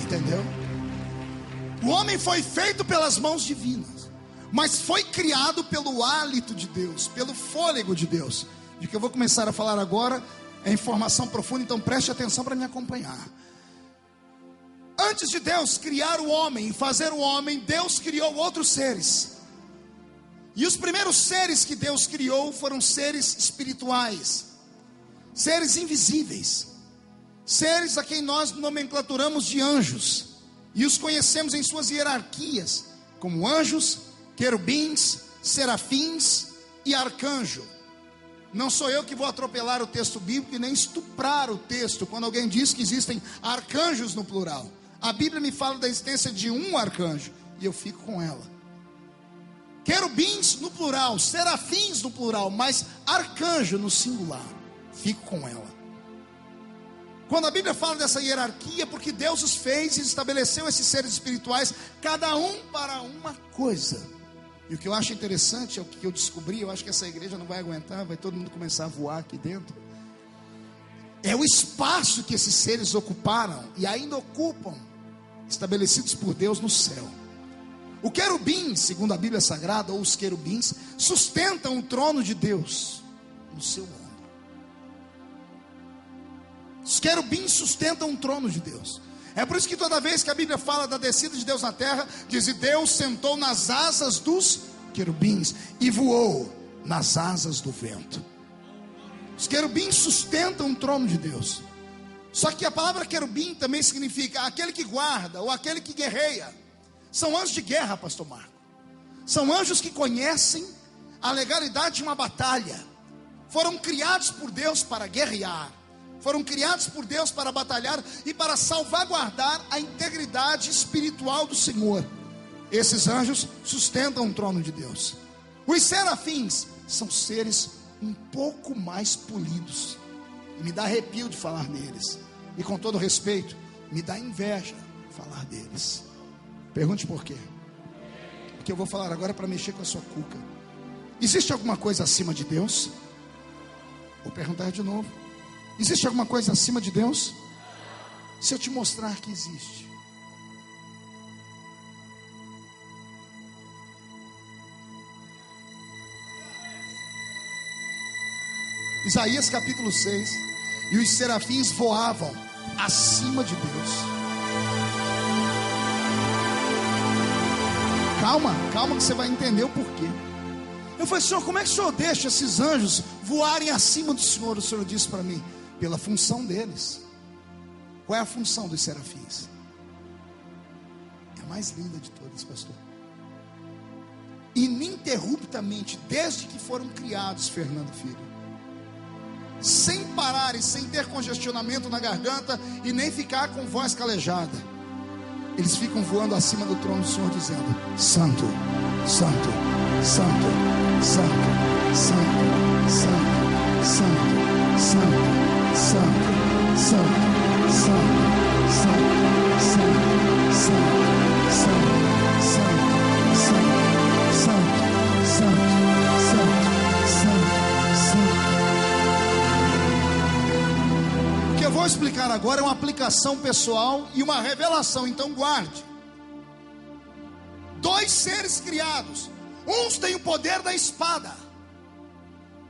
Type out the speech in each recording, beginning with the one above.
Entendeu? O homem foi feito pelas mãos divinas, mas foi criado pelo hálito de Deus, pelo fôlego de Deus. De que eu vou começar a falar agora é informação profunda, então preste atenção para me acompanhar. Antes de Deus criar o homem e fazer o homem, Deus criou outros seres. E os primeiros seres que Deus criou foram seres espirituais, seres invisíveis, seres a quem nós nomenclaturamos de anjos, e os conhecemos em suas hierarquias, como anjos, querubins, serafins e arcanjo. Não sou eu que vou atropelar o texto bíblico e nem estuprar o texto, quando alguém diz que existem arcanjos no plural. A Bíblia me fala da existência de um arcanjo, e eu fico com ela. Querubins no plural, serafins no plural, mas arcanjo no singular, fico com ela. Quando a Bíblia fala dessa hierarquia, porque Deus os fez e estabeleceu esses seres espirituais, cada um para uma coisa. E o que eu acho interessante é o que eu descobri, eu acho que essa igreja não vai aguentar, vai todo mundo começar a voar aqui dentro. É o espaço que esses seres ocuparam e ainda ocupam, estabelecidos por Deus no céu. O querubim, segundo a Bíblia Sagrada, ou os querubins, sustentam o trono de Deus no seu ombro. Os querubins sustentam o trono de Deus. É por isso que toda vez que a Bíblia fala da descida de Deus na terra, diz: e Deus sentou nas asas dos querubins e voou nas asas do vento. Os querubins sustentam o trono de Deus. Só que a palavra querubim também significa aquele que guarda, ou aquele que guerreia. São anjos de guerra, pastor Marco. São anjos que conhecem a legalidade de uma batalha. Foram criados por Deus para guerrear. Foram criados por Deus para batalhar e para salvaguardar a integridade espiritual do Senhor. Esses anjos sustentam o trono de Deus. Os serafins são seres um pouco mais polidos. E me dá arrepio de falar neles. E com todo respeito, me dá inveja falar deles. Pergunte por quê. O que eu vou falar agora é para mexer com a sua cuca. Existe alguma coisa acima de Deus? Vou perguntar de novo. Existe alguma coisa acima de Deus? Se eu te mostrar que existe. Isaías capítulo 6. E os serafins voavam acima de Deus. Calma que você vai entender o porquê. Eu falei: Senhor, como é que o Senhor deixa esses anjos voarem acima do Senhor? O Senhor disse para mim: pela função deles. Qual é a função dos serafins? É a mais linda de todas, pastor. Ininterruptamente, desde que foram criados, Fernando Filho, sem parar e sem ter congestionamento na garganta e nem ficar com voz calejada, eles ficam voando acima do trono do Senhor, dizendo: Santo, Santo, Santo, Santo, Santo, Santo, Santo, Santo, Santo, Santo, Santo, Santo, Santo, Santo, Santo, Santo, Santo, Santo, Santo, Santo. O que eu vou explicar agora é uma aplicação pessoal e uma revelação, então guarde. Dois seres criados, uns têm o poder da espada,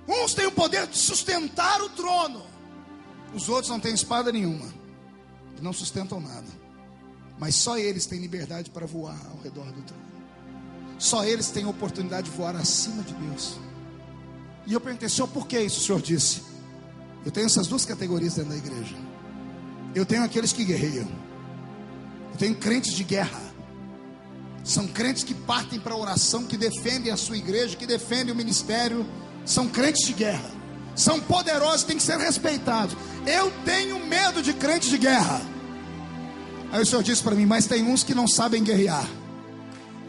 uns têm o poder de sustentar o trono, os outros não têm espada nenhuma, e não sustentam nada, mas só eles têm liberdade para voar ao redor do trono, só eles têm a oportunidade de voar acima de Deus. E eu perguntei: Senhor, por que isso? O Senhor disse: eu tenho essas duas categorias dentro da igreja. Eu tenho aqueles que guerreiam, eu tenho crentes de guerra. São crentes que partem para a oração, que defendem a sua igreja, que defendem o ministério. São crentes de guerra, são poderosos, têm que ser respeitados. Eu tenho medo de crentes de guerra. Aí o Senhor disse para mim: mas tem uns que não sabem guerrear,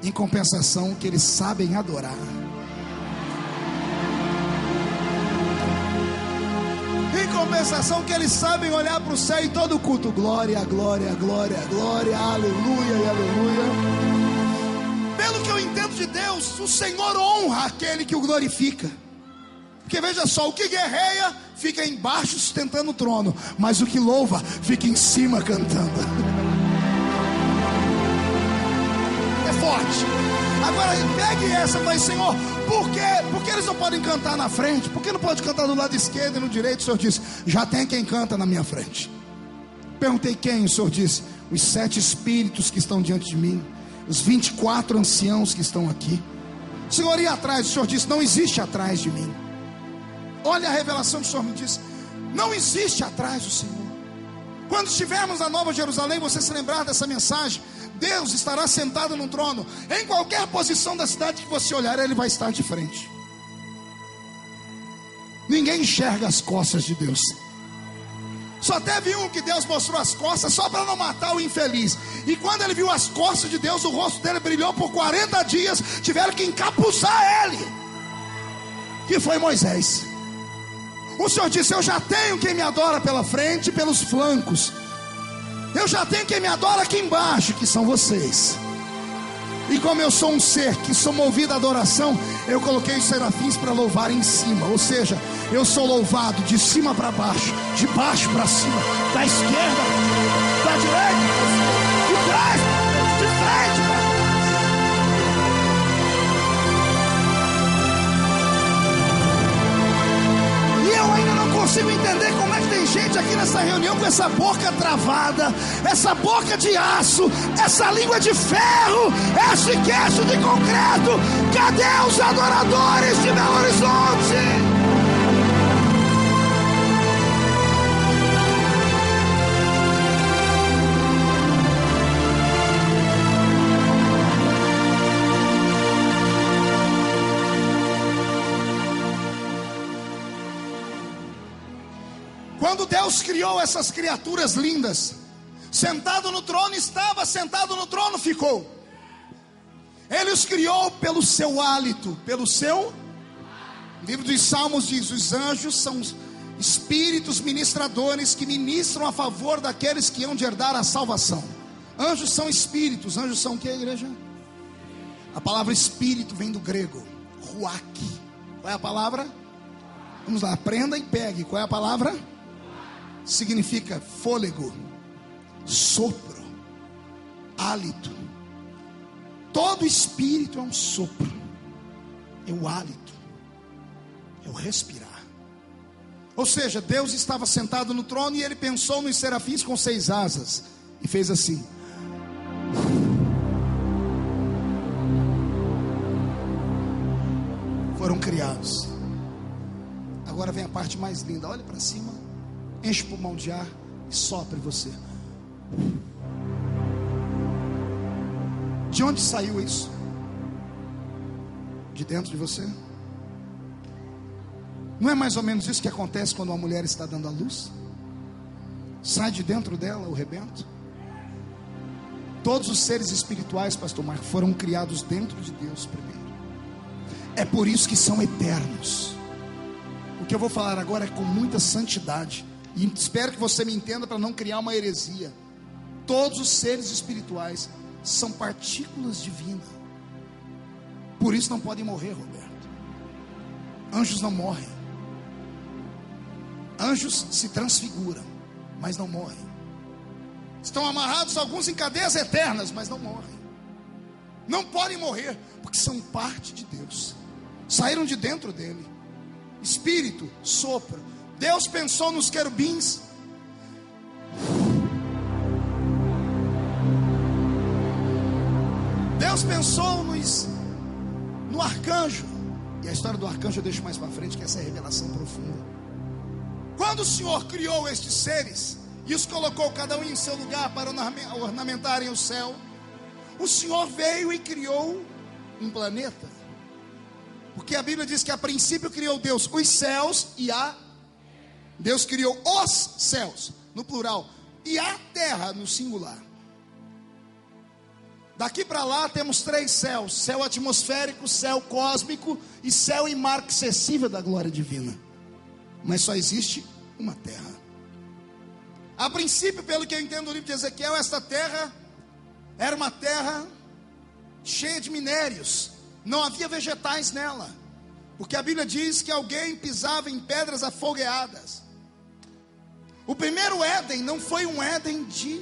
em compensação que eles sabem adorar. Em compensação que eles sabem olhar para o céu e todo culto: glória, glória, glória, glória, aleluia e aleluia. Pelo que eu entendo de Deus, o Senhor honra aquele que o glorifica. Porque veja só, o que guerreia fica embaixo sustentando o trono, mas o que louva fica em cima cantando. frente. Agora pegue essa e fale: Senhor, por que eles não podem cantar na frente? Por que não pode cantar do lado esquerdo e no direito? O Senhor disse: já tem quem canta na minha frente. Perguntei quem? O Senhor disse: os 7 espíritos que estão diante de mim, os 24 anciãos que estão aqui. O Senhor ia atrás. O Senhor disse: não existe atrás de mim. Olha a revelação que o Senhor me disse: não existe atrás do Senhor. Quando estivermos na Nova Jerusalém, você se lembrar dessa mensagem, Deus estará sentado no trono. Em qualquer posição da cidade que você olhar, Ele vai estar de frente. Ninguém enxerga as costas de Deus. Só teve um que Deus mostrou as costas só para não matar o infeliz. E quando ele viu as costas de Deus, o rosto dele brilhou por 40 dias. Tiveram que encapuzar ele, que foi Moisés. O Senhor disse: eu já tenho quem me adora pela frente e pelos flancos. Eu já tenho quem me adora aqui embaixo, que são vocês. E como eu sou um ser que sou movido à adoração, eu coloquei os serafins para louvar em cima. Ou seja, eu sou louvado de cima para baixo, de baixo para cima, da esquerda para a direita, da direita, de trás, de frente para trás. E eu ainda não consigo entender como é que tem gente aqui nessa reunião com essa boca travada, essa boca de aço, essa língua de ferro, esse queixo de concreto. Cadê os adoradores de Belo Horizonte? Quando Deus criou essas criaturas lindas, sentado no trono estava, sentado no trono ficou. Ele os criou pelo seu hálito, pelo seu... O livro dos Salmos diz: os anjos são espíritos ministradores que ministram a favor daqueles que hão de herdar a salvação. Anjos são espíritos. Anjos são o que, igreja? A palavra espírito vem do grego ruach. Qual é a palavra? Vamos lá, aprenda e pegue. Qual é a palavra? Significa fôlego, sopro, hálito. Todo espírito é um sopro, é o hálito, é o respirar. Ou seja, Deus estava sentado no trono e Ele pensou nos serafins com 6 asas e fez assim. Foram criados. Agora vem a parte mais linda. Olha para cima. Enche o pulmão de ar e sopre você. De onde saiu isso? De dentro de você? Não é mais ou menos isso que acontece quando uma mulher está dando à luz? Sai de dentro dela o rebento? Todos os seres espirituais, pastor Marco, foram criados dentro de Deus primeiro. É por isso que são eternos. O que eu vou falar agora é com muita santidade. E espero que você me entenda para não criar uma heresia. Todos os seres espirituais são partículas divinas. Por isso não podem morrer, Roberto. Anjos não morrem. Anjos se transfiguram, mas não morrem. Estão amarrados alguns em cadeias eternas, mas não morrem. Não podem morrer, porque são parte de Deus. Saíram de dentro dele. Espírito, sopro. Deus pensou nos querubins. Deus pensou no arcanjo. E a história do arcanjo eu deixo mais para frente, que essa é a revelação profunda. Quando o Senhor criou estes seres e os colocou cada um em seu lugar para ornamentarem o céu, o Senhor veio e criou um planeta. Porque a Bíblia diz que a princípio criou Deus os céus e a... Deus criou os céus, no plural, e a terra, no singular. Daqui para lá temos 3 céus: céu atmosférico, céu cósmico e céu inacessível da glória divina. Mas só existe uma terra. A princípio, pelo que eu entendo do livro de Ezequiel, esta terra era uma terra cheia de minérios. Não havia vegetais nela, porque a Bíblia diz que alguém pisava em pedras afogueadas. O primeiro Éden não foi um Éden de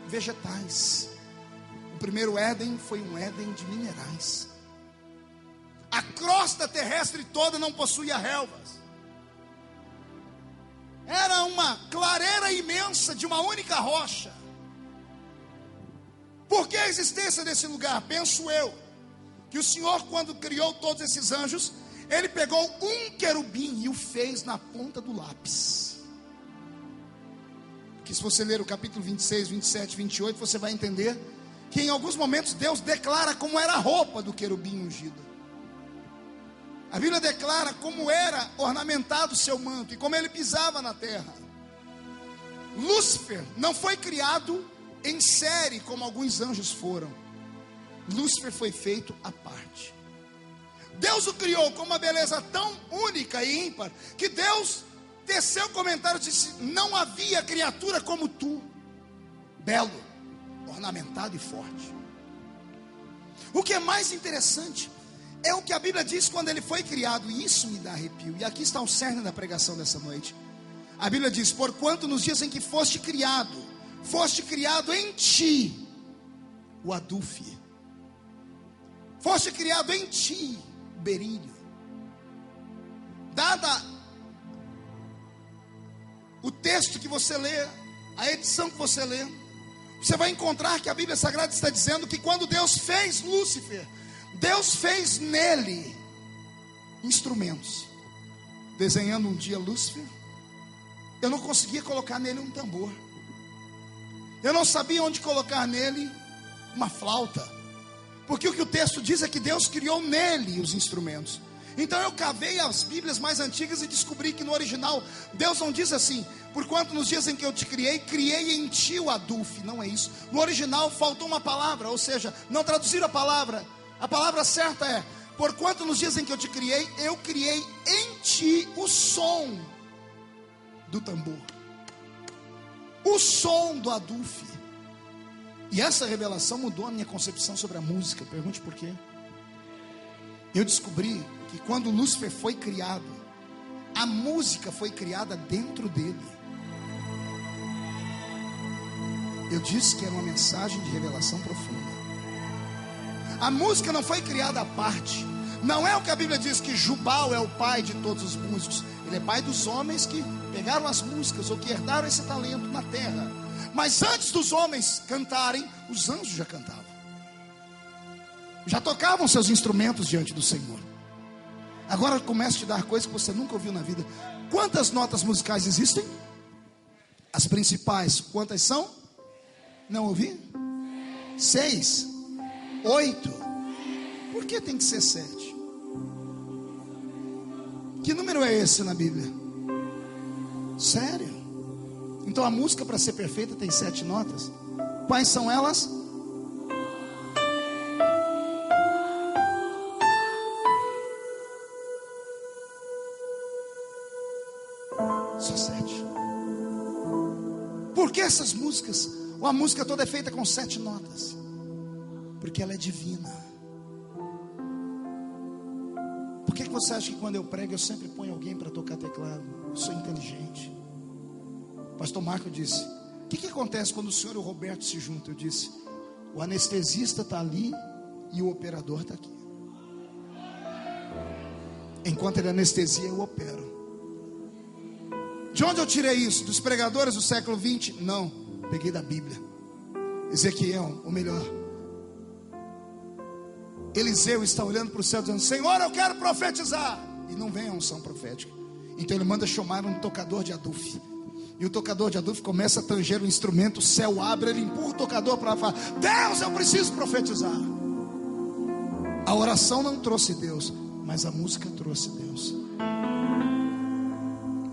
vegetais. O primeiro Éden foi um Éden de minerais. A crosta terrestre toda não possuía relvas. Era uma clareira imensa de uma única rocha. Por que a existência desse lugar? Penso eu, que o Senhor, quando criou todos esses anjos, Ele pegou um querubim e o fez na ponta do lápis. Que se você ler o capítulo 26, 27, 28, você vai entender que em alguns momentos Deus declara como era a roupa do querubim ungido. A Bíblia declara como era ornamentado o seu manto e como ele pisava na terra. Lúcifer não foi criado em série como alguns anjos foram. Lúcifer foi feito à parte. Deus o criou com uma beleza tão única e ímpar que Deus teceu comentários e disse: não havia criatura como tu, belo, ornamentado e forte. O que é mais interessante é o que a Bíblia diz quando ele foi criado, e isso me dá arrepio. E aqui está o cerne da pregação dessa noite. A Bíblia diz: porquanto nos dias em que foste criado em ti o adufe, foste criado em ti o berílio. Dada o texto que você lê, a edição que você lê, você vai encontrar que a Bíblia Sagrada está dizendo que quando Deus fez Lúcifer, Deus fez nele instrumentos. Desenhando um dia Lúcifer, eu não conseguia colocar nele um tambor. Eu não sabia onde colocar nele uma flauta. Porque o que o texto diz é que Deus criou nele os instrumentos. Então eu cavei as Bíblias mais antigas e descobri que no original Deus não diz assim: porquanto nos dias em que eu te criei, criei em ti o adufe. Não é isso. No original faltou uma palavra, ou seja, não traduziram a palavra. A palavra certa é: porquanto nos dias em que eu te criei, eu criei em ti o som do tambor, o som do adufe. E essa revelação mudou a minha concepção sobre a música. Pergunte por quê. Eu descobri que quando Lúcifer foi criado, a música foi criada dentro dele. Eu disse que era uma mensagem de revelação profunda. A música não foi criada à parte. Não é o que a Bíblia diz, que Jubal é o pai de todos os músicos. Ele é pai dos homens que pegaram as músicas, ou que herdaram esse talento na terra. Mas antes dos homens cantarem, os anjos já cantavam, já tocavam seus instrumentos diante do Senhor. Agora começo a te dar coisas que você nunca ouviu na vida. Quantas notas musicais existem? As principais, quantas são? Não ouvi? 6, 8. Por que tem que ser 7? Que número é esse na Bíblia? Sério? Então a música, para ser perfeita, tem 7 notas. Quais são elas? Só 7. Por que essas músicas? A música toda é feita com 7 notas. Porque ela é divina. Por que você acha que quando eu prego eu sempre ponho alguém para tocar teclado? Eu sou inteligente. O pastor Marco disse: o que acontece quando o senhor e o Roberto se juntam? Eu disse: o anestesista está ali e o operador está aqui. Enquanto ele anestesia, eu opero. De onde eu tirei isso? Dos pregadores do século 20? Não, peguei da Bíblia. Ezequiel, ou melhor, Eliseu está olhando para o céu dizendo: Senhor, eu quero profetizar. E não vem a unção profética. Então ele manda chamar um tocador de adufe. E o tocador de adufe começa a tanger o instrumento. O céu abre, ele empurra o tocador para falar: Deus, eu preciso profetizar. A oração não trouxe Deus, mas a música trouxe Deus.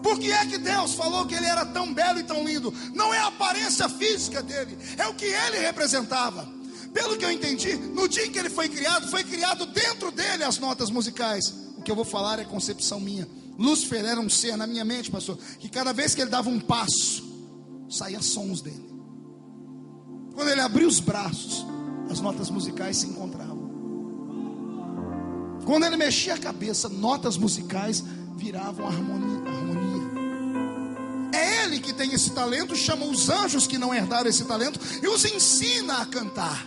Por que é que Deus falou que ele era tão belo e tão lindo? Não é a aparência física dele, é o que ele representava. Pelo que eu entendi, no dia em que ele foi criado dentro dele as notas musicais. O que eu vou falar é concepção minha. Lúcifer era um ser na minha mente, pastor, que cada vez que ele dava um passo, saía sons dele. Quando ele abria os braços, as notas musicais se encontravam. Quando ele mexia a cabeça, notas musicais viravam harmonia. É ele que tem esse talento, chama os anjos que não herdaram esse talento e os ensina a cantar.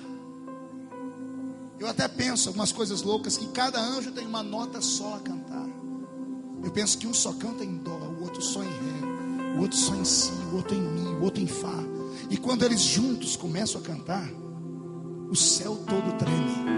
Eu até penso algumas coisas loucas, que cada anjo tem uma nota só a cantar. Eu penso que um só canta em dó, o outro só em ré, o outro só em si, o outro em mi, o outro em fá. E quando eles juntos começam a cantar, o céu todo treme.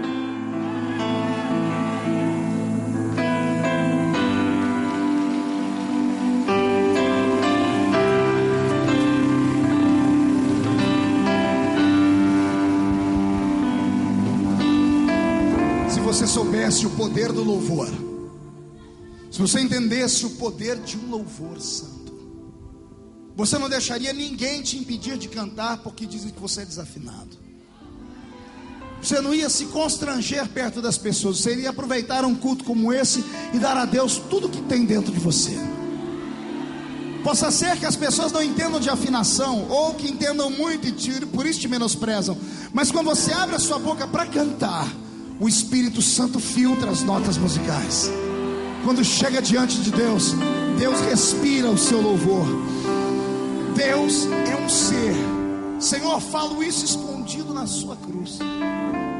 Se você soubesse o poder do louvor, se você entendesse o poder de um louvor santo, você não deixaria ninguém te impedir de cantar porque dizem que você é desafinado. Você não ia se constranger perto das pessoas. Você iria aproveitar um culto como esse e dar a Deus tudo que tem dentro de você. Possa ser que as pessoas não entendam de afinação, ou que entendam muito e por isso te menosprezam. Mas quando você abre a sua boca para cantar, o Espírito Santo filtra as notas musicais. Quando chega diante de Deus, Deus respira o seu louvor. Deus é um ser. Senhor, falo isso escondido na sua cruz.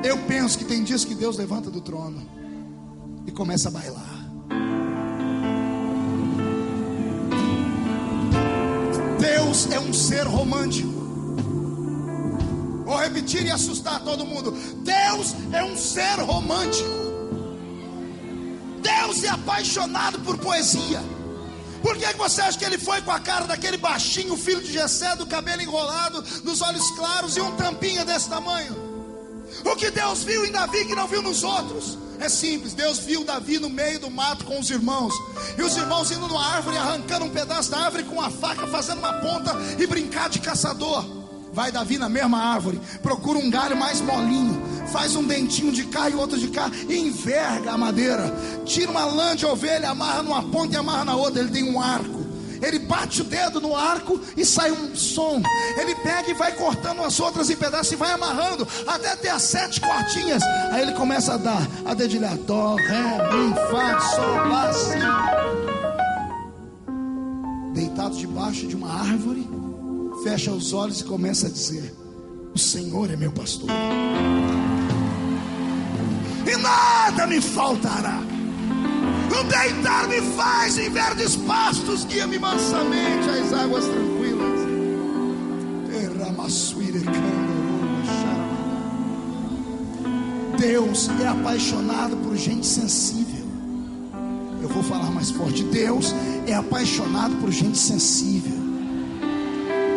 Eu penso que tem dias que Deus levanta do trono e começa a bailar. Deus é um ser romântico. Vou repetir e assustar todo mundo. Deus é um ser romântico. Deus é apaixonado por poesia. Por que você acha que ele foi com a cara daquele baixinho, filho de Jessé, do cabelo enrolado, dos olhos claros e um tampinha desse tamanho? O que Deus viu em Davi que não viu nos outros? É simples, Deus viu Davi no meio do mato com os irmãos, e os irmãos indo numa árvore, arrancando um pedaço da árvore com a faca, fazendo uma ponta e brincar de caçador. Vai Davi na mesma árvore, procura um galho mais molinho, faz um dentinho de cá e outro de cá, e enverga a madeira, tira uma lã de ovelha, amarra numa ponta e amarra na outra. Ele tem um arco, ele bate o dedo no arco e sai um som. Ele pega e vai cortando as outras em pedaços e vai amarrando até ter as 7 cordinhas. Aí ele começa a dar, a dedilhar: dó, ré, mi, fá, sol, lá, si. Deitado debaixo de uma árvore, fecha os olhos e começa a dizer: o Senhor é meu pastor, e nada me faltará. O deitar me faz em verdes pastos, guia-me mansamente às águas tranquilas. Deus é apaixonado por gente sensível. Eu vou falar mais forte. Deus é apaixonado por gente sensível,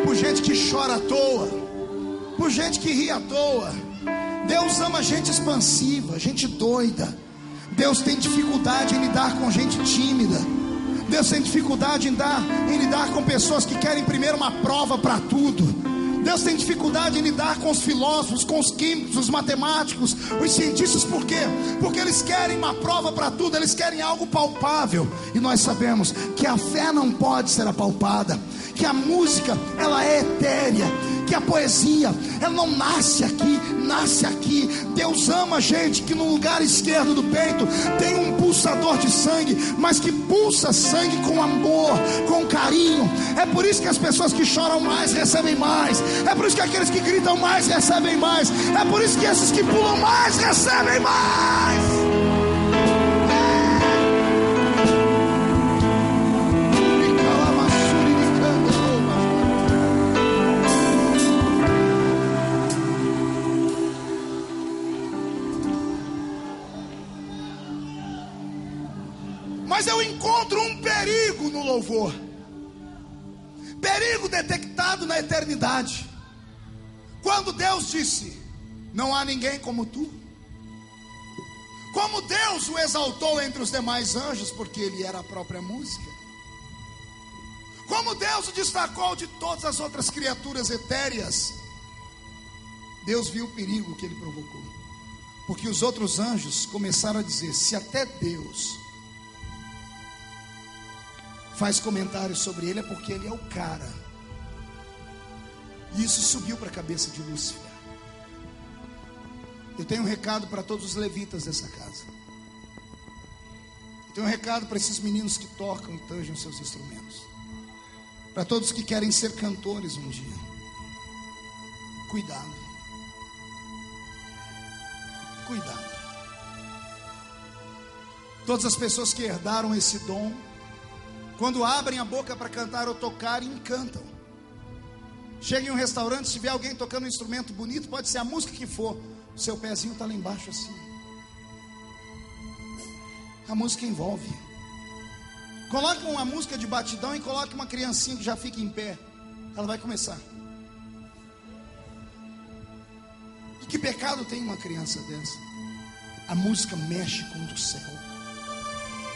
por gente que chora à toa, por gente que ri à toa. Deus ama gente expansiva, gente doida. Deus tem dificuldade em lidar com gente tímida. Deus tem dificuldade em lidar com pessoas que querem primeiro uma prova para tudo. Deus tem dificuldade em lidar com os filósofos, com os químicos, os matemáticos, os cientistas. Por quê? Porque eles querem uma prova para tudo, eles querem algo palpável. E nós sabemos que a fé não pode ser apalpada, que a música, ela é etérea, que a poesia, ela não nasce aqui, nasce aqui. Deus ama gente que no lugar esquerdo do peito tem um pulsador de sangue, mas que pulsa sangue com amor, com carinho. É por isso que as pessoas que choram mais recebem mais. É por isso que aqueles que gritam mais recebem mais. É por isso que esses que pulam mais recebem mais. Mas eu encontro um perigo no louvor. Perigo detectado na eternidade. Quando Deus disse: não há ninguém como tu. Como Deus o exaltou entre os demais anjos, porque ele era a própria música. Como Deus o destacou de todas as outras criaturas etéreas. Deus viu o perigo que ele provocou. Porque os outros anjos começaram a dizer: se até Deus faz comentários sobre ele, é porque ele é o cara. E isso subiu para a cabeça de Lúcifer. Eu tenho um recado para todos os levitas dessa casa. Eu tenho um recado para esses meninos que tocam e tangem os seus instrumentos. Para todos que querem ser cantores um dia. Cuidado. cuidado. Todas as pessoas que herdaram esse dom, quando abrem a boca para cantar ou tocar, encantam. Chega em um restaurante, se vê alguém tocando um instrumento bonito, pode ser a música que for, o seu pezinho está lá embaixo assim. A música envolve. Coloque uma música de batidão e coloque uma criancinha que já fica em pé. Ela vai começar. E que pecado tem uma criança dessa? A música mexe com o céu.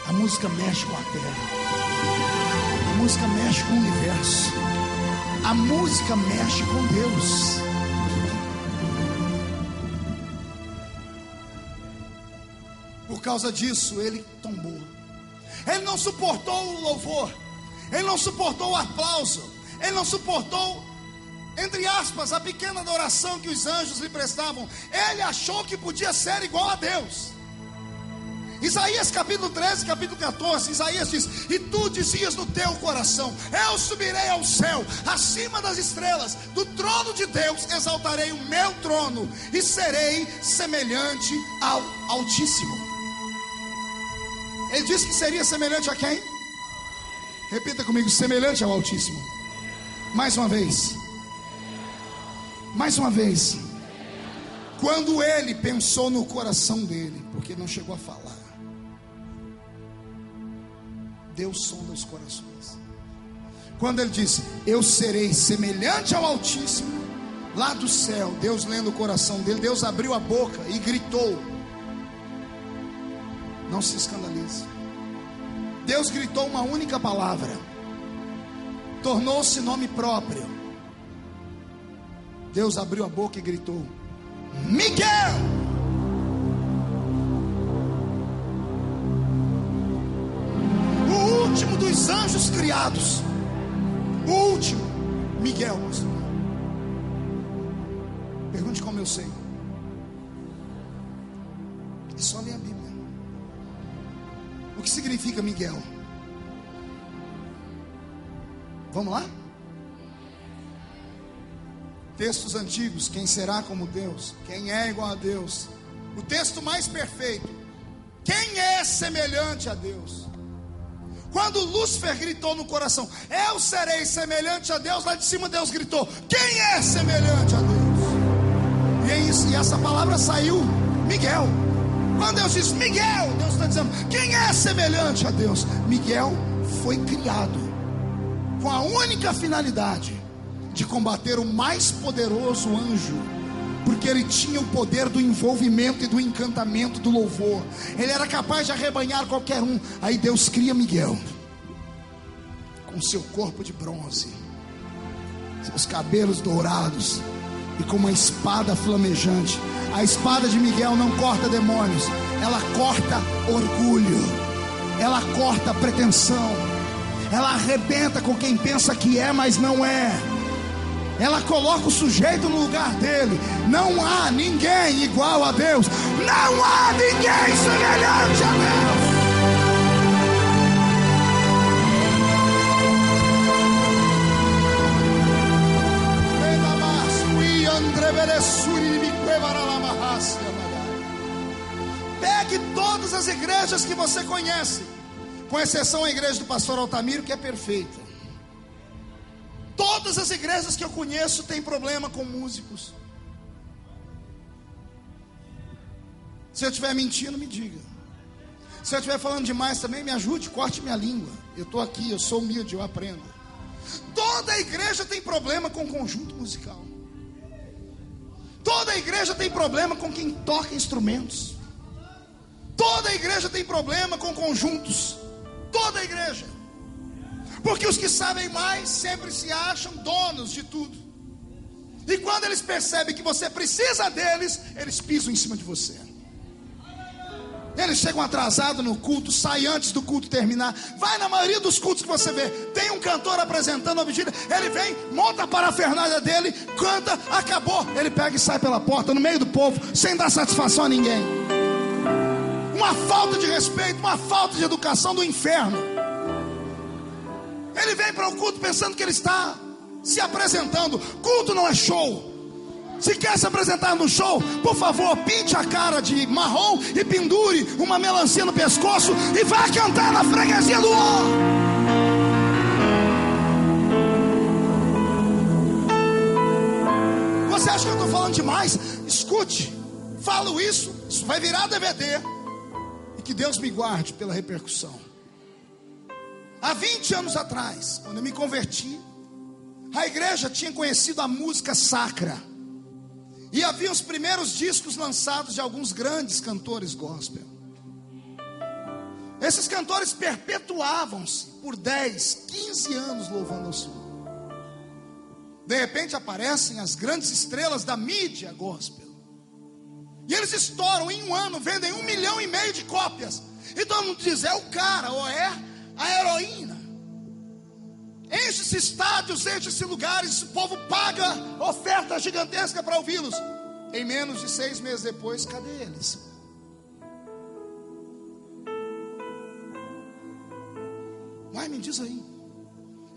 A música mexe com a terra. A música mexe com o universo. A música mexe com Deus. Por causa disso, ele tombou. Ele não suportou o louvor. Ele não suportou o aplauso. Ele não suportou, entre aspas, a pequena adoração que os anjos lhe prestavam. Ele achou que podia ser igual a Deus. Isaías capítulo 13, capítulo 14, Isaías diz: e tu dizias no teu coração: eu subirei ao céu, acima das estrelas, do trono de Deus exaltarei o meu trono, e serei semelhante ao Altíssimo. Ele disse que seria semelhante a quem? Repita comigo: semelhante ao Altíssimo. Mais uma vez. Mais uma vez. Quando ele pensou no coração dele, porque ele não chegou a falar, Deus sonda os corações. Quando ele disse: eu serei semelhante ao Altíssimo, lá do céu, Deus lendo o coração dele, Deus abriu a boca e gritou. Não se escandalize. Deus gritou uma única palavra, tornou-se nome próprio. Deus abriu a boca e gritou: Miguel! O último dos anjos criados, o último, Miguel. Pergunte como eu sei. É só ler a Bíblia. O que significa Miguel? Vamos lá? Textos antigos: quem será como Deus? Quem é igual a Deus? O texto mais perfeito: quem é semelhante a Deus? Quando Lúcifer gritou no coração: eu serei semelhante a Deus, lá de cima Deus gritou: quem é semelhante a Deus? E é isso, e essa palavra saiu: Miguel. Quando Deus diz Miguel, Deus está dizendo: quem é semelhante a Deus? Miguel foi criado com a única finalidade de combater o mais poderoso anjo, porque ele tinha o poder do envolvimento e do encantamento do louvor. Ele era capaz de arrebanhar qualquer um. Aí Deus cria Miguel, com seu corpo de bronze, seus cabelos dourados, e com uma espada flamejante. A espada de Miguel não corta demônios, ela corta orgulho, ela corta pretensão, ela arrebenta com quem pensa que é, mas não é. Ela coloca o sujeito no lugar dele. Não há ninguém igual a Deus. Não há ninguém semelhante a Deus. Pegue todas as igrejas que você conhece, com exceção a igreja do pastor Altamiro, que é perfeita. Todas as igrejas que eu conheço têm problema com músicos. Se eu estiver mentindo, me diga. Se eu estiver falando demais também, me ajude, corte minha língua. Eu estou aqui, eu sou humilde, eu aprendo. Toda igreja tem problema com conjunto musical. Toda igreja tem problema com quem toca instrumentos. Toda igreja tem problema com conjuntos. Toda igreja. Porque os que sabem mais sempre se acham donos de tudo. E quando eles percebem que você precisa deles, eles pisam em cima de você. Eles chegam atrasados no culto, saem antes do culto terminar. Vai na maioria dos cultos que você vê, tem um cantor apresentando a vigília, ele vem, monta a parafernália dele, canta, acabou, ele pega e sai pela porta, no meio do povo, sem dar satisfação a ninguém. Uma falta de respeito, uma falta de educação do inferno. Ele vem para o culto pensando que ele está se apresentando. Culto não é show. Se quer se apresentar no show, por favor, pinte a cara de marrom e pendure uma melancia no pescoço e vá cantar na freguesia do Ó. Você acha que eu estou falando demais? Escute, falo isso vai virar DVD. E que Deus me guarde pela repercussão. Há 20 anos atrás, quando eu me converti, a igreja tinha conhecido a música sacra. E havia os primeiros discos lançados de alguns grandes cantores gospel. Esses cantores perpetuavam-se por 10, 15 anos louvando ao Senhor. De repente aparecem as grandes estrelas da mídia gospel. E eles estouram em um ano, vendem 1,5 milhão de cópias. E todo mundo diz, é o cara, ou é a heroína. Enche-se estádios, enche-se lugares, o povo paga oferta gigantesca para ouvi-los. Em menos de 6 meses depois, cadê eles? Vai, me diz aí.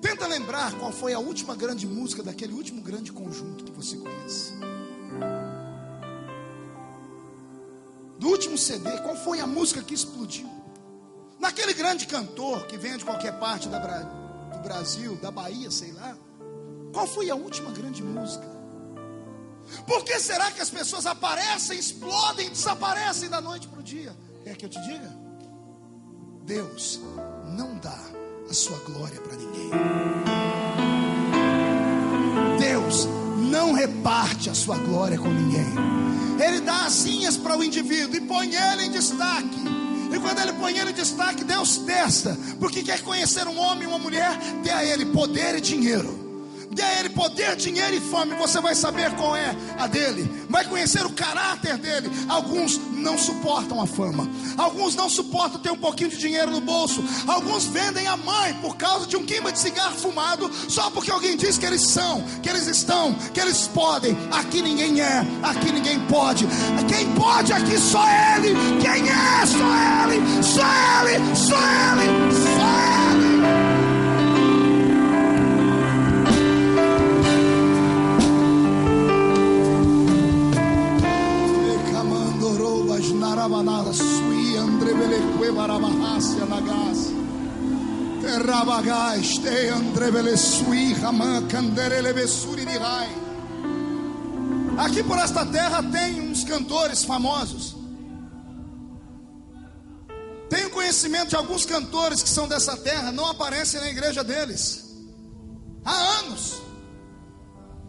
Tenta lembrar qual foi a última grande música daquele último grande conjunto que você conhece. Do último CD, qual foi a música que explodiu? Naquele grande cantor que vem de qualquer parte do Brasil, da Bahia, sei lá. Qual foi a última grande música? Por que será que as pessoas aparecem, explodem, desaparecem da noite para o dia? Quer que eu te diga? Deus não dá a sua glória para ninguém. Deus não reparte a sua glória com ninguém. Ele dá asinhas para o indivíduo e põe ele em destaque. E quando ele põe ele em destaque, Deus testa. Porque quer conhecer um homem e uma mulher, dê a ele poder e dinheiro. Dê a ele poder, dinheiro e fome. Você vai saber qual é a dele. Vai conhecer o caráter dele. Alguns não suportam a fama. Alguns não suportam ter um pouquinho de dinheiro no bolso. Alguns vendem a mãe por causa de um queima de cigarro fumado. Só porque alguém diz que eles são, que eles estão, que eles podem. Aqui ninguém é, aqui ninguém pode. Quem pode aqui só ele. Quem é? Só ele. Só ele. Só ele. Só ele. Sui andrebele barabahasia nagas terrabagas te andrebele sui raman canderele besuri dirai. Aqui por esta terra tem uns cantores famosos. Tenho conhecimento de alguns cantores que são dessa terra, não aparecem na igreja deles há anos.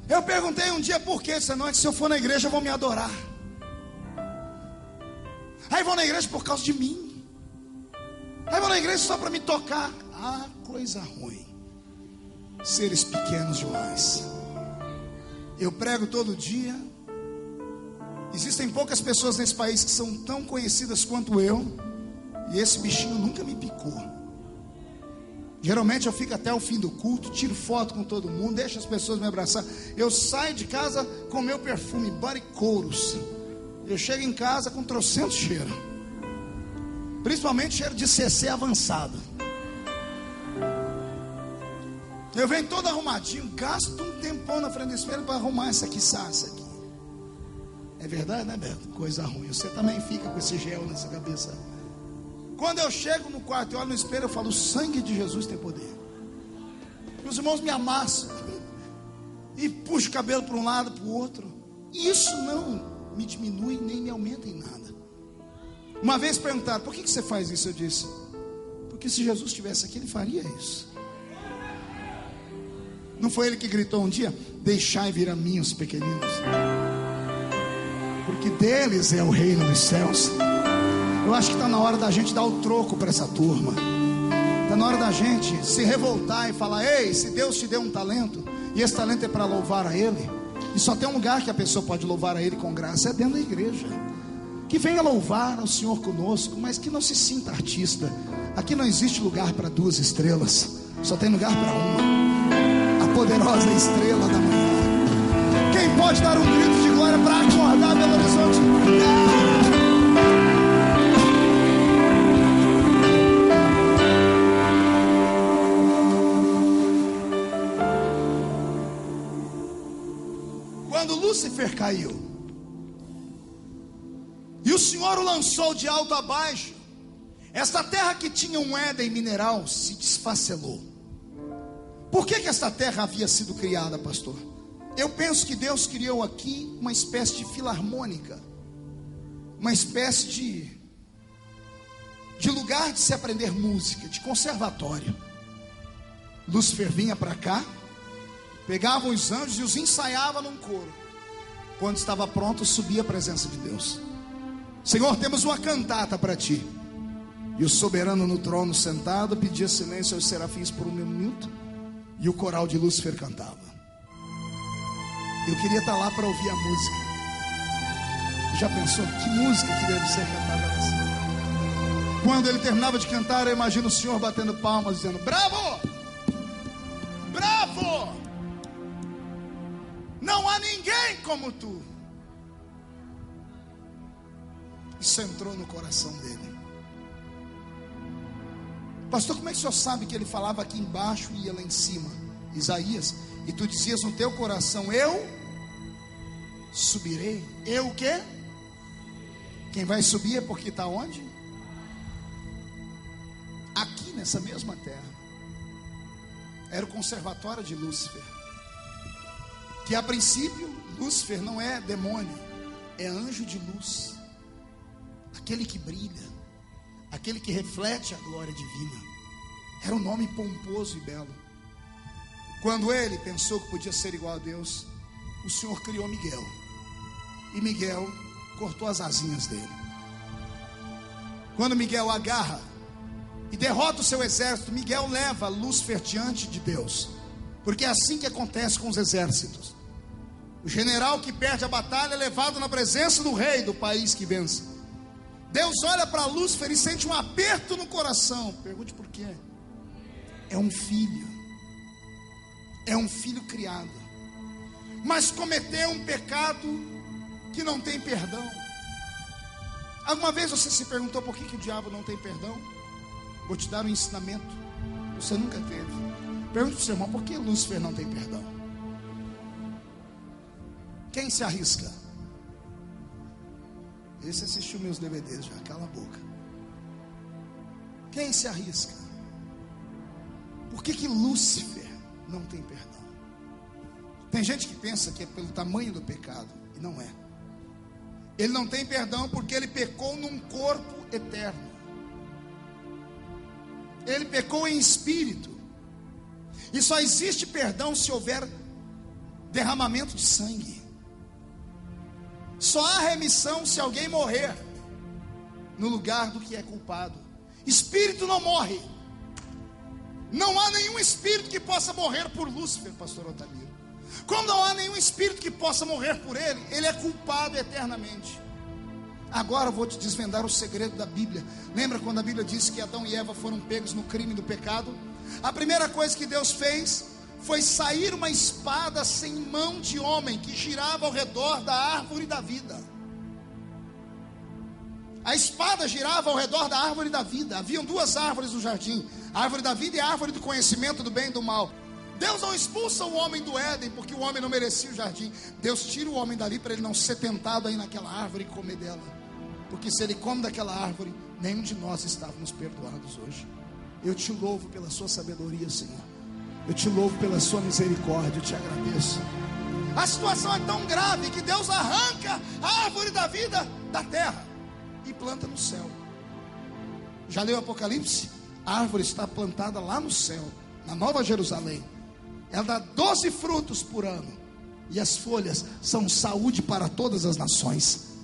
Eu perguntei um dia por quê. Disse, não, é que se eu for na igreja vão me adorar. Aí vão na igreja por causa de mim. Aí vão na igreja só para me tocar. Ah, coisa ruim. Seres pequenos demais. Eu prego todo dia. Existem poucas pessoas nesse país que são tão conhecidas quanto eu. E esse bichinho nunca me picou. Geralmente eu fico até o fim do culto, tiro foto com todo mundo, deixo as pessoas me abraçar. Eu saio de casa com meu perfume Body Chorus. Eu chego em casa com 300 cheiros. Principalmente cheiro de CC avançado. Eu venho todo arrumadinho. Gasto um tempão na frente do espelho para arrumar essa aqui. É verdade, né, Beto? Coisa ruim. Você também fica com esse gel nessa cabeça. Quando eu chego no quarto e olho no espelho, eu falo, o sangue de Jesus tem poder. E os irmãos me amassam. E puxo o cabelo para um lado, para o outro. E isso não me diminui nem me aumenta em nada. Uma vez perguntaram, por que você faz isso? Eu disse, porque se Jesus estivesse aqui, ele faria isso. Não foi ele que gritou um dia, deixai vir a mim os pequeninos, porque deles é o reino dos céus. Eu acho que está na hora da gente dar o troco para essa turma. Está na hora da gente se revoltar e falar, ei, se Deus te deu um talento, e esse talento é para louvar a Ele, e só tem um lugar que a pessoa pode louvar a Ele com graça, é dentro da igreja. Que venha louvar ao Senhor conosco, mas que não se sinta artista. Aqui não existe lugar para 2 estrelas, só tem lugar para uma, a poderosa estrela da manhã. Quem pode dar um grito de glória para acordar Belo Horizonte? Quando Lúcifer caiu, Senhor o lançou de alto a baixo. Esta terra que tinha um Éden mineral se desfacelou. Por que esta terra havia sido criada, pastor? Eu penso que Deus criou aqui uma espécie de filarmônica, uma espécie de lugar de se aprender música, de conservatório. Lúcifer vinha para cá, pegava os anjos e os ensaiava num coro. Quando estava pronto, subia a presença de Deus. Senhor, temos uma cantata para ti. E o soberano no trono sentado pedia silêncio aos serafins por 1 minuto, e o coral de Lúcifer cantava. Eu queria estar lá para ouvir a música. Já pensou que música que deve ser cantada assim? Quando ele terminava de cantar, eu imagino o Senhor batendo palmas, dizendo: bravo! Bravo! Não há ninguém como tu. Isso entrou no coração dele. Pastor, como é que o senhor sabe que ele falava aqui embaixo e ia lá em cima? Isaías, e tu dizias no teu coração: eu subirei. Eu o quê? Quem vai subir é porque está onde? Aqui nessa mesma terra. Era o conservatório de Lúcifer. Que a princípio, Lúcifer não é demônio, é anjo de luz. Aquele que brilha, aquele que reflete a glória divina. Era um nome pomposo e belo. Quando ele pensou que podia ser igual a Deus, o Senhor criou Miguel. E Miguel cortou as asinhas dele. Quando Miguel agarra e derrota o seu exército, Miguel leva Lúcifer diante de Deus. Porque é assim que acontece com os exércitos. O general que perde a batalha é levado na presença do rei do país que vence. Deus olha para Lúcifer e sente um aperto no coração. Pergunte por quê? É um filho. É um filho criado. Mas cometeu um pecado que não tem perdão. Alguma vez você se perguntou por que o diabo não tem perdão? Vou te dar um ensinamento. Você nunca teve. Pergunte para o seu irmão: por que Lúcifer não tem perdão? Quem se arrisca? Esse assistiu meus DVDs já, cala a boca. Quem se arrisca? Por que Lúcifer não tem perdão? Tem gente que pensa que é pelo tamanho do pecado, e não é. Ele não tem perdão porque ele pecou num corpo eterno. Ele pecou em espírito. E só existe perdão se houver derramamento de sangue. Só há remissão se alguém morrer no lugar do que é culpado. Espírito não morre. Não há nenhum espírito que possa morrer por Lúcifer, pastor Otamiro. Como não há nenhum espírito que possa morrer por ele, ele é culpado eternamente. Agora eu vou te desvendar o segredo da Bíblia. Lembra quando a Bíblia disse que Adão e Eva foram pegos no crime do pecado? A primeira coisa que Deus fez foi sair uma espada sem mão de homem, que girava ao redor da árvore da vida. A espada girava ao redor da árvore da vida. Haviam duas árvores no jardim: a árvore da vida e a árvore do conhecimento do bem e do mal. Deus não expulsa o homem do Éden porque o homem não merecia o jardim. Deus tira o homem dali para ele não ser tentado aí naquela árvore e comer dela. Porque se ele come daquela árvore, nenhum de nós estávamos perdoados hoje. Eu te louvo pela sua sabedoria, Senhor. Eu te louvo pela sua misericórdia, eu te agradeço. A situação é tão grave que Deus arranca a árvore da vida da terra e planta no céu. Já leu Apocalipse? A árvore está plantada lá no céu, na Nova Jerusalém. Ela dá 12 frutos por ano, e as folhas são saúde para todas as nações.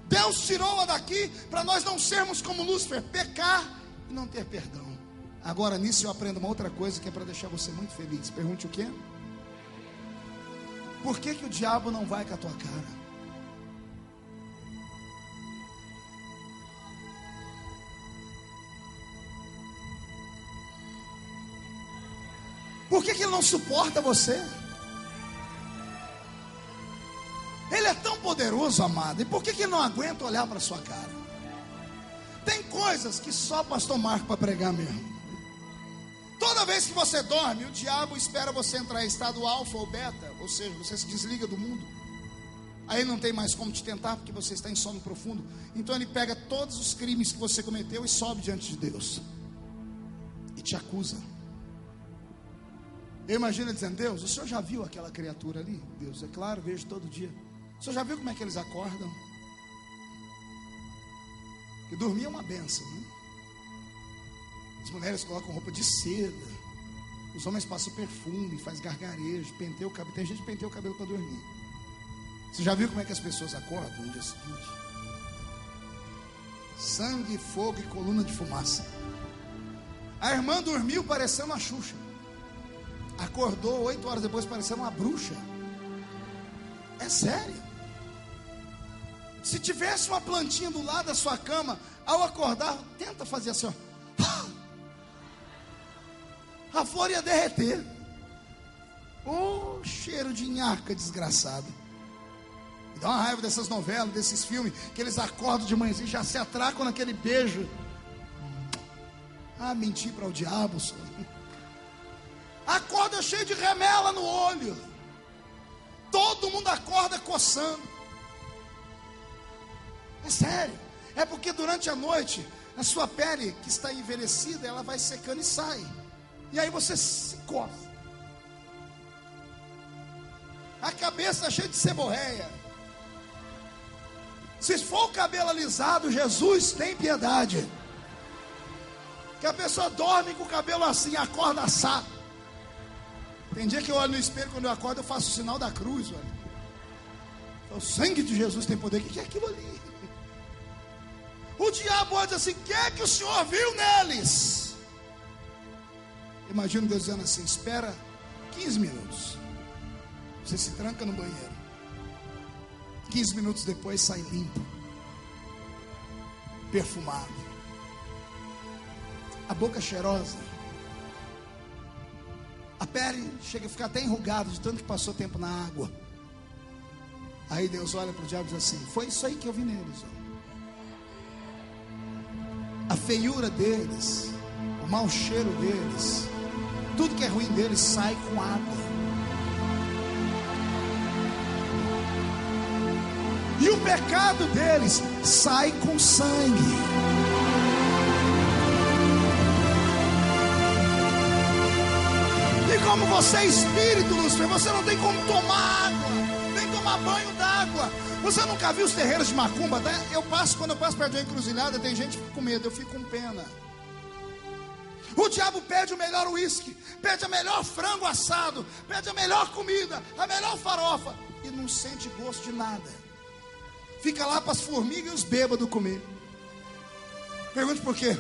Deus tirou-a daqui para nós não sermos como Lúcifer, pecar e não ter perdão. Agora nisso eu aprendo uma outra coisa que é para deixar você muito feliz. Pergunte o quê? Por que o diabo não vai com a tua cara? Por que ele não suporta você? Ele é tão poderoso, amado. E por que ele não aguenta olhar para a sua cara? Tem coisas que só pastor Marco para pregar mesmo. Toda vez que você dorme, o diabo espera você entrar em estado alfa ou beta. Ou seja, você se desliga do mundo. Aí ele não tem mais como te tentar, porque você está em sono profundo. Então ele pega todos os crimes que você cometeu e sobe diante de Deus e te acusa. Eu imagino ele dizendo: Deus, o Senhor já viu aquela criatura ali? Deus: é claro, vejo todo dia. O Senhor já viu como é que eles acordam? Que dormir é uma bênção, né? As mulheres colocam roupa de seda, os homens passam perfume, faz gargarejo, penteia o cabelo. Tem gente que penteia o cabelo para dormir. Você já viu como é que as pessoas acordam no dia seguinte? Sangue, fogo e coluna de fumaça. A irmã dormiu parecendo a Xuxa, acordou 8 horas depois parecendo uma bruxa. É sério. Se tivesse uma plantinha do lado da sua cama, ao acordar, tenta fazer assim, ó. A flor ia derreter. Cheiro de nhaca desgraçado. Me dá uma raiva dessas novelas, desses filmes, que eles acordam de manhã e já se atracam naquele beijo. Mentir para o diabo, senhor. Acorda cheio de remela no olho. Todo mundo acorda coçando. É sério. É porque durante a noite a sua pele que está envelhecida, ela vai secando e sai. E aí você se coça. A cabeça está cheia de seborréia. Se for o cabelo alisado, Jesus tem piedade. Que a pessoa dorme com o cabelo assim, acorda assado. Tem dia que eu olho no espelho, quando eu acordo eu faço o sinal da cruz, olha. O sangue de Jesus tem poder. O que é aquilo ali? O diabo diz assim: o que é que o Senhor viu neles? Imagina Deus dizendo assim: espera 15 minutos. Você se tranca no banheiro. 15 minutos depois sai limpo, perfumado, a boca cheirosa, a pele chega a ficar até enrugada de tanto que passou tempo na água. Aí Deus olha para o diabo e diz assim: foi isso aí que eu vi neles, ó. A feiura deles, o mau cheiro deles, tudo que é ruim deles sai com água. E o pecado deles sai com sangue. E como você é espírito, Lúcifer, você não tem como tomar água, nem tomar banho d'água. Você nunca viu os terreiros de macumba? Tá? Quando eu passo perto de uma encruzilhada, tem gente que fica com medo, eu fico com pena. O diabo pede o melhor uísque, pede a melhor frango assado, pede a melhor comida, a melhor farofa, e não sente gosto de nada. Fica lá para as formigas e os bêbados comer. Pergunte por quê?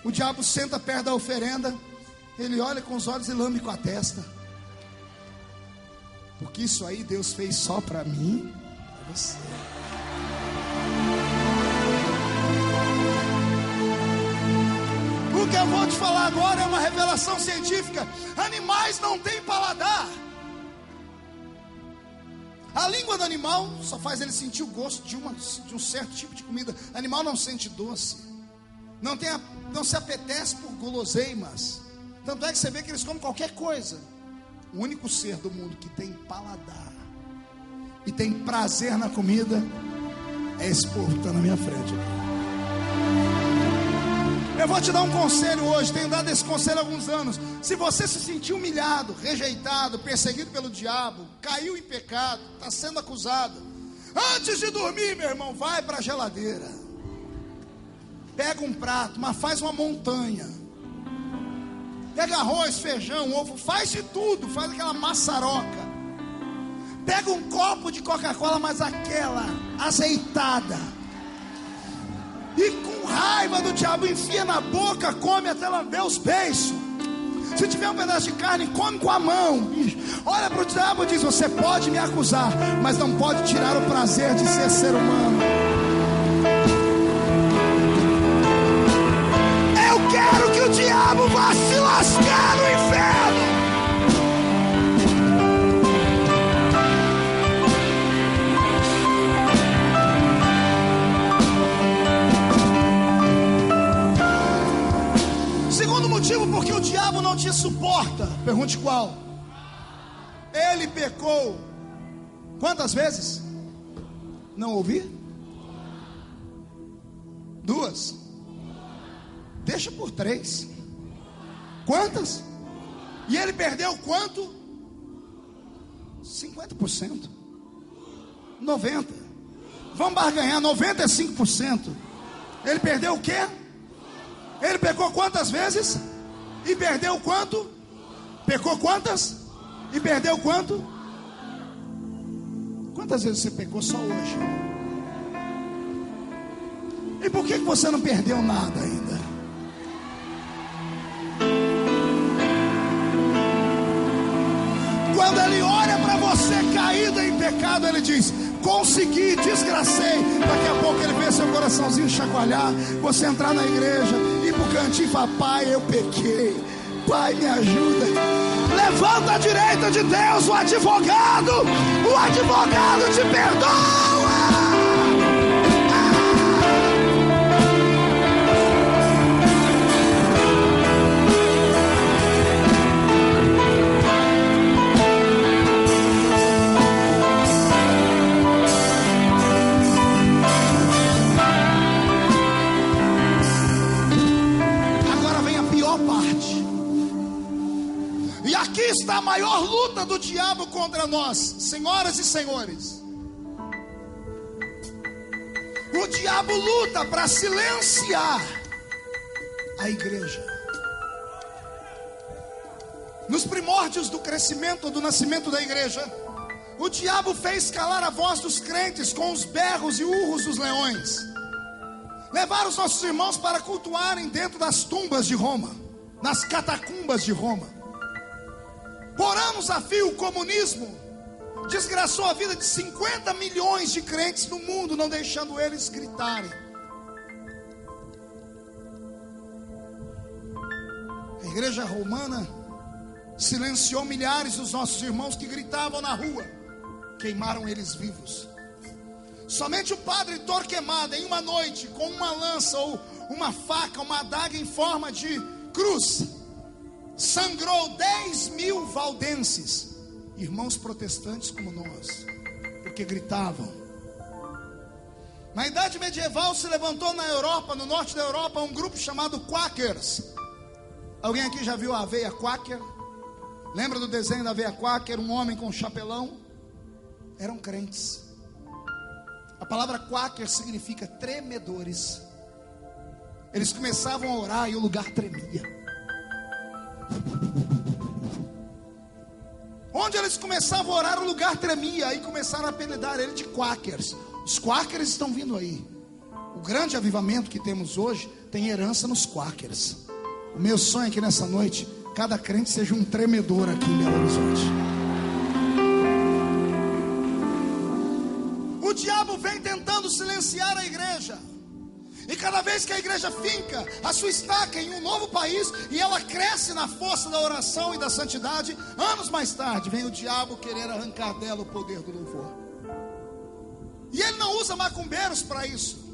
O diabo senta perto da oferenda, ele olha com os olhos e lambe com a testa. Porque isso aí Deus fez só para mim, para você. O que eu vou te falar agora é uma revelação científica. Animais não têm paladar. A língua do animal só faz ele sentir o gosto de um certo tipo de comida. O animal não sente doce, não se apetece por guloseimas. Tanto é que você vê que eles comem qualquer coisa. O único ser do mundo que tem paladar e tem prazer na comida é esse povo que está na minha frente. Eu vou te dar um conselho hoje, tenho dado esse conselho há alguns anos. Se você se sentir humilhado, rejeitado, perseguido pelo diabo, caiu em pecado, está sendo acusado, antes de dormir, meu irmão, vai para a geladeira, pega um prato, mas faz uma montanha, pega arroz, feijão, ovo, faz de tudo, faz aquela maçaroca, pega um copo de Coca-Cola, mas aquela azeitada, e com raiva do diabo enfia na boca, come até lamber os beiços. Se tiver um pedaço de carne, come com a mão. Olha para o diabo e diz: você pode me acusar, mas não pode tirar o prazer de ser ser humano. Eu quero que o diabo vá se lascar no inferno. Segundo motivo porque o diabo não te suporta. Pergunte qual? Ele pecou quantas vezes? Não ouvi? 2. Deixa por 3. Quantas? E ele perdeu quanto? 50%. 90%. Vamos barganhar, 95%. Ele perdeu o quê? Ele pecou quantas vezes? E perdeu quanto? Pecou quantas? E perdeu quanto? Quantas vezes você pecou só hoje? E por que você não perdeu nada ainda? Quando ele olha para você caído em pecado, ele diz: consegui, desgracei. Daqui a pouco ele vê seu coraçãozinho chacoalhar, você entrar na igreja, ir pro cantinho e falar: pai, eu pequei, pai, me ajuda. Levanta à direita de Deus o advogado te perdoa. Aqui está a maior luta do diabo contra nós, senhoras e senhores. O diabo luta para silenciar a igreja. Nos primórdios do crescimento, do nascimento da igreja, o diabo fez calar a voz dos crentes com os berros e urros dos leões. Levaram os nossos irmãos para cultuarem dentro das tumbas de Roma, nas catacumbas de Roma. Por anos a fio, o comunismo desgraçou a vida de 50 milhões de crentes no mundo, não deixando eles gritarem. A igreja romana silenciou milhares dos nossos irmãos que gritavam na rua, queimaram eles vivos. Somente o padre Torquemada, em uma noite, com uma lança ou uma faca, uma adaga em forma de cruz, sangrou 10 mil valdenses, irmãos protestantes como nós, porque gritavam. Na idade medieval se levantou na Europa, no norte da Europa, um grupo chamado Quakers. Alguém aqui já viu a aveia Quaker? Lembra do desenho da aveia Quaker? Um homem com um chapelão? Eram crentes. A palavra Quaker significa tremedores. Eles começavam a orar e o lugar tremia. Onde eles começavam a orar, o lugar tremia. Aí começaram a apelidar ele de Quakers. Os Quakers estão vindo aí. O grande avivamento que temos hoje tem herança nos Quakers. O meu sonho é que nessa noite cada crente seja um tremedor aqui em Belo Horizonte. O diabo vem tentando silenciar a igreja. E cada vez que a igreja finca a sua estaca em um novo país, e ela cresce na força da oração e da santidade, anos mais tarde vem o diabo querer arrancar dela o poder do louvor. E ele não usa macumbeiros para isso.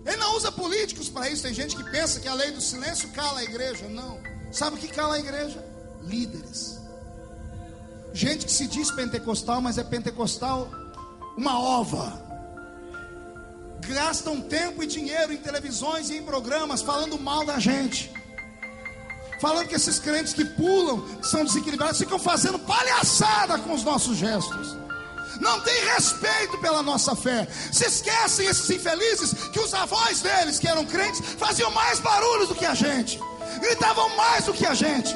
Ele não usa políticos para isso. Tem gente que pensa que a lei do silêncio cala a igreja. Não. Sabe o que cala a igreja? Líderes. Gente que se diz pentecostal, mas é pentecostal uma ova. Gastam tempo e dinheiro em televisões e em programas falando mal da gente, falando que esses crentes que pulam, que são desequilibrados, ficam fazendo palhaçada com os nossos gestos. Não tem respeito pela nossa fé. Se esquecem, esses infelizes, que os avós deles, que eram crentes, faziam mais barulho do que a gente, gritavam mais do que a gente.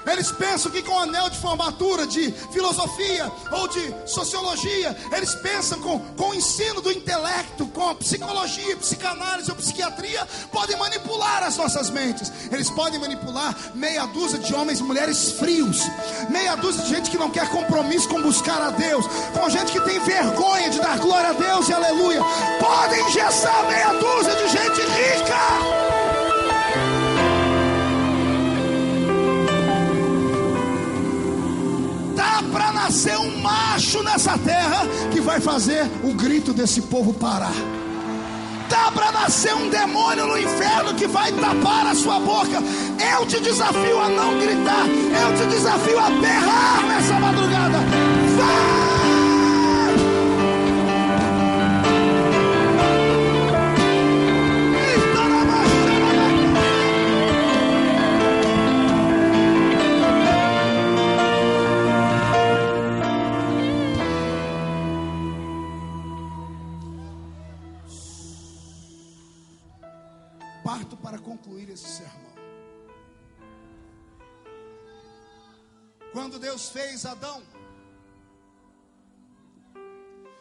Eles pensam que com anel de formatura de filosofia ou de sociologia, eles pensam com o ensino do intelecto, com a psicologia, psicanálise ou psiquiatria, podem manipular as nossas mentes. Eles podem manipular meia dúzia de homens e mulheres frios, meia dúzia de gente que não quer compromisso com buscar a Deus, com gente que tem vergonha de dar glória a Deus e aleluia. Podem engessar meia dúzia de gente rica. Para nascer um macho nessa terra que vai fazer o grito desse povo parar. Dá para nascer um demônio no inferno que vai tapar a sua boca. Eu te desafio a não gritar. Eu te desafio a berrar nessa madrugada. Vai! parto para concluir esse sermão. Quando Deus fez Adão,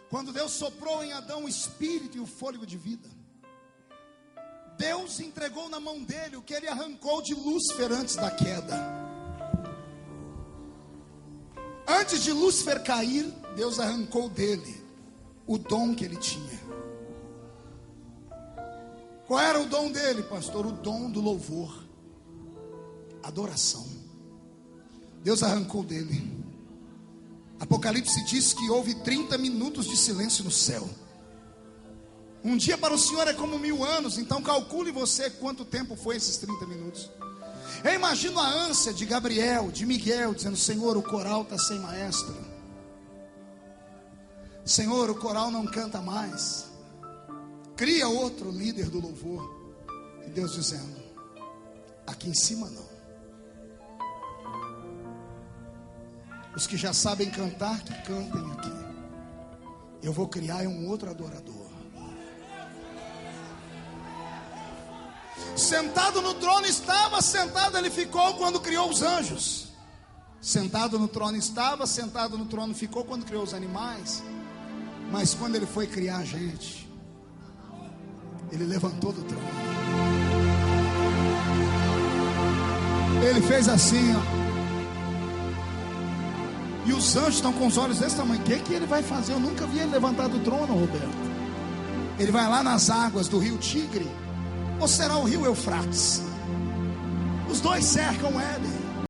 quando Deus soprou em Adão o espírito e o fôlego de vida, Deus entregou na mão dele o que ele arrancou de Lúcifer antes da queda. Antes de Lúcifer cair, Deus arrancou dele o dom que ele tinha. Qual era o dom dele, pastor? O dom do louvor, adoração. Deus arrancou dele. Apocalipse diz que houve 30 minutos de silêncio no céu. Um dia para o Senhor é como 1000 anos. Então calcule você quanto tempo foi esses 30 minutos. Eu imagino a ânsia de Gabriel, de Miguel, dizendo: Senhor, o coral está sem maestro. Senhor, o coral não canta mais. Cria outro líder do louvor. E Deus dizendo: aqui em cima não. Os que já sabem cantar, que cantem aqui. Eu vou criar um outro adorador. Sentado no trono estava, sentado ele ficou quando criou os anjos. Sentado no trono estava, sentado no trono ficou quando criou os animais. Mas quando ele foi criar a gente, ele levantou do trono. Ele fez assim, ó. E os anjos estão com os olhos desse tamanho. O que ele vai fazer? Eu nunca vi ele levantar do trono, Roberto. Ele vai lá nas águas do rio Tigre, ou será o rio Eufrates? Os dois cercam Éden.